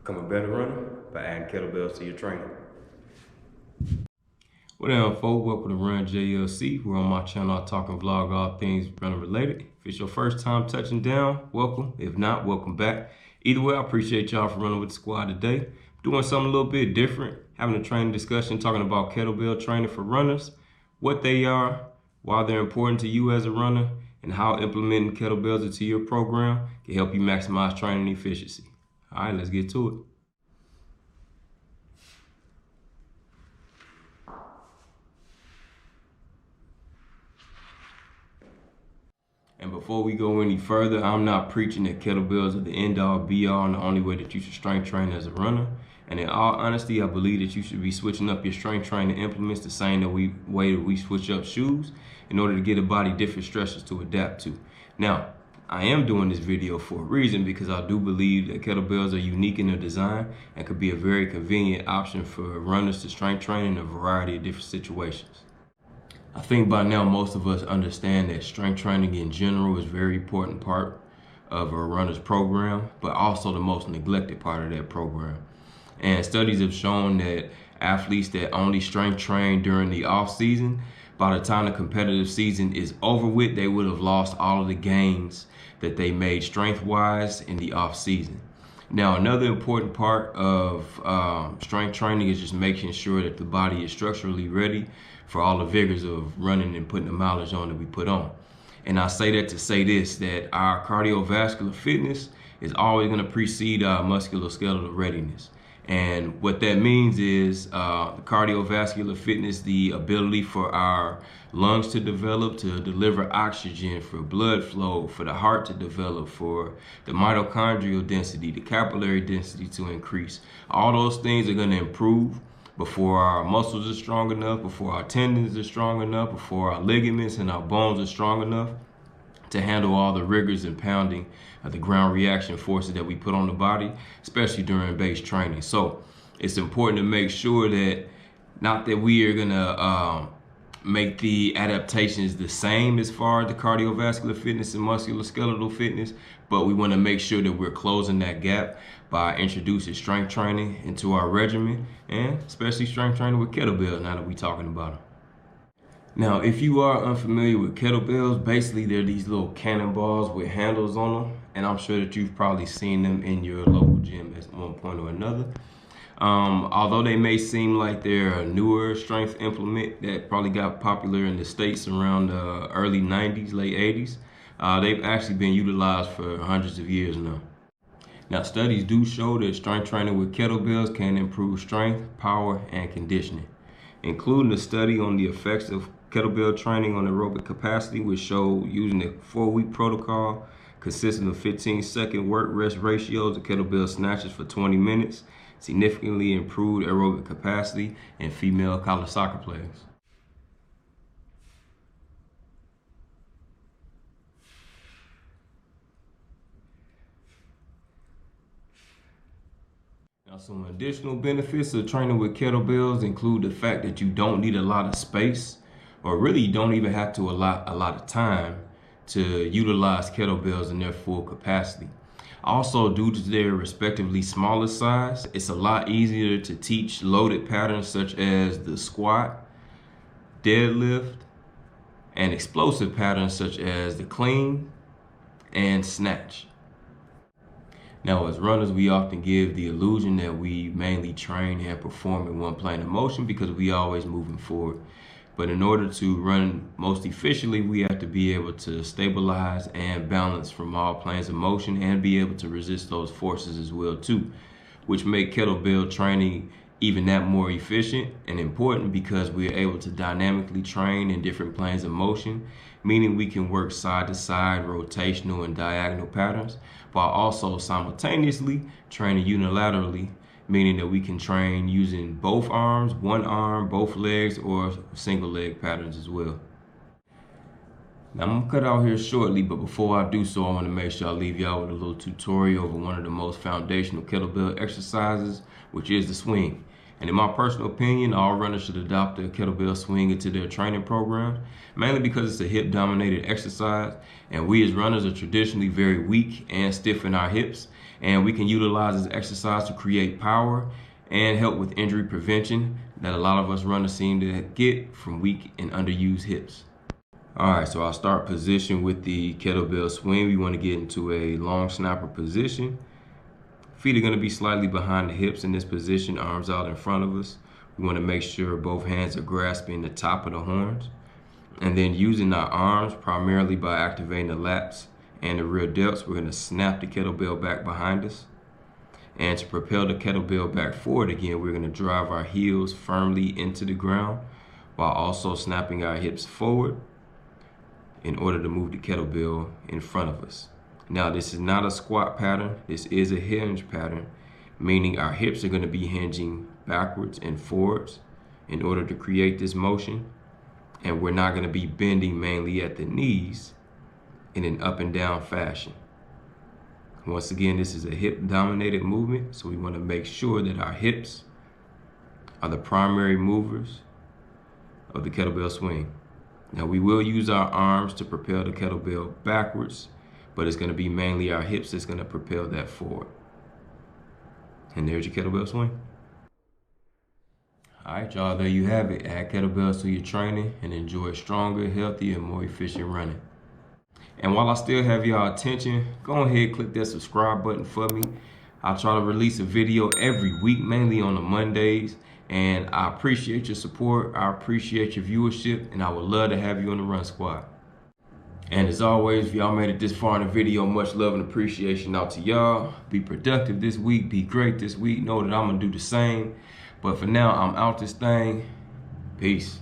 Become a better runner by adding kettlebells to your training. What up, folks? Welcome to Run JLC. We're on my channel. I talk and vlog all things running related. If it's your first time touching down, welcome. If not, welcome back. Either way, I appreciate y'all for running with the squad today. Doing something a little bit different, having a training discussion, talking about kettlebell training for runners, what they are, why they're important to you as a runner, and how implementing kettlebells into your program can help you maximize training efficiency. All right, let's get to it. And before we go any further, I'm not preaching that kettlebells are the end-all, be-all, and the only way that you should strength train as a runner. And in all honesty, I believe that you should be switching up your strength training implements the same way that we switch up shoes in order to get a body different stresses to adapt to. Now, I am doing this video for a reason because I do believe that kettlebells are unique in their design and could be a very convenient option for runners to strength train in a variety of different situations. I think by now most of us understand that strength training in general is a very important part of a runner's program, but also the most neglected part of that program. And studies have shown that athletes that only strength train during the off season, by the time the competitive season is over with, they would have lost all of the gains that they made strength-wise in the off season. Now, another important part of strength training is just making sure that the body is structurally ready for all the vigors of running and putting the mileage on that we put on. And I say that to say this, that our cardiovascular fitness is always going to precede our musculoskeletal readiness. And what that means is the cardiovascular fitness, the ability for our lungs to develop, to deliver oxygen, for blood flow, for the heart to develop, for the mitochondrial density, the capillary density to increase. All those things are going to improve before our muscles are strong enough, before our tendons are strong enough, before our ligaments and our bones are strong enough to handle all the rigors and pounding of the ground reaction forces that we put on the body, especially during base training. So it's important to make sure that, not that we are gonna make the adaptations the same as far as the cardiovascular fitness and musculoskeletal fitness, but we wanna make sure that we're closing that gap by introducing strength training into our regimen, and especially strength training with kettlebells now that we're talking about them. Now, if you are unfamiliar with kettlebells, basically they're these little cannonballs with handles on them, and I'm sure that you've probably seen them in your local gym at one point or another. Although they may seem like they're a newer strength implement that probably got popular in the States around the early 90s, late 80s, they've actually been utilized for hundreds of years now. Now, studies do show that strength training with kettlebells can improve strength, power, and conditioning, including a study on the effects of kettlebell training on aerobic capacity, which showed using a 4-week protocol consisting of 15-second work-rest ratios of kettlebell snatches for 20 minutes significantly improved aerobic capacity in female college soccer players. Now, some additional benefits of training with kettlebells include the fact that you don't need a lot of space, or really you don't even have to allot a lot of time to utilize kettlebells in their full capacity. Also, due to their respectively smaller size, it's a lot easier to teach loaded patterns such as the squat, deadlift, and explosive patterns such as the clean and snatch. Now, as runners, we often give the illusion that we mainly train and perform in one plane of motion because we always moving forward. But in order to run most efficiently, we have to be able to stabilize and balance from all planes of motion and be able to resist those forces as well too, which make kettlebell training even that more efficient and important because we are able to dynamically train in different planes of motion, meaning we can work side to side, rotational and diagonal patterns, while also simultaneously training unilaterally, meaning that we can train using both arms, one arm, both legs, or single leg patterns as well. Now, I'm gonna cut out here shortly, but before I do so, I wanna make sure I leave y'all with a little tutorial over one of the most foundational kettlebell exercises, which is the swing. And in my personal opinion, all runners should adopt the kettlebell swing into their training programs, mainly because it's a hip-dominated exercise, and we as runners are traditionally very weak and stiff in our hips, and we can utilize this exercise to create power and help with injury prevention that a lot of us runners seem to get from weak and underused hips. All right, so I'll start position with the kettlebell swing. We want to get into a long snapper position. Feet are going to be slightly behind the hips in this position, arms out in front of us. We want to make sure both hands are grasping the top of the horns. And then using our arms, primarily by activating the lats and the rear delts, we're going to snap the kettlebell back behind us. And to propel the kettlebell back forward again, we're going to drive our heels firmly into the ground while also snapping our hips forward in order to move the kettlebell in front of us. Now, this is not a squat pattern. This is a hinge pattern, meaning our hips are going to be hinging backwards and forwards in order to create this motion. And we're not going to be bending mainly at the knees in an up and down fashion. Once again, this is a hip-dominated movement, so we want to make sure that our hips are the primary movers of the kettlebell swing. Now, we will use our arms to propel the kettlebell backwards, but it's going to be mainly our hips that's going to propel that forward. And there's your kettlebell swing. All right, y'all, there you have it. Add kettlebells to your training and enjoy stronger, healthier, and more efficient running. And while I still have y'all attention, go ahead, click that subscribe button for me. I try to release a video every week, mainly on the Mondays. And I appreciate your support. I appreciate your viewership, and I would love to have you on the Run Squad. And as always, if y'all made it this far in the video, much love and appreciation out to y'all. Be productive this week. Be great this week. Know that I'm going to do the same. But for now, I'm out this thing. Peace.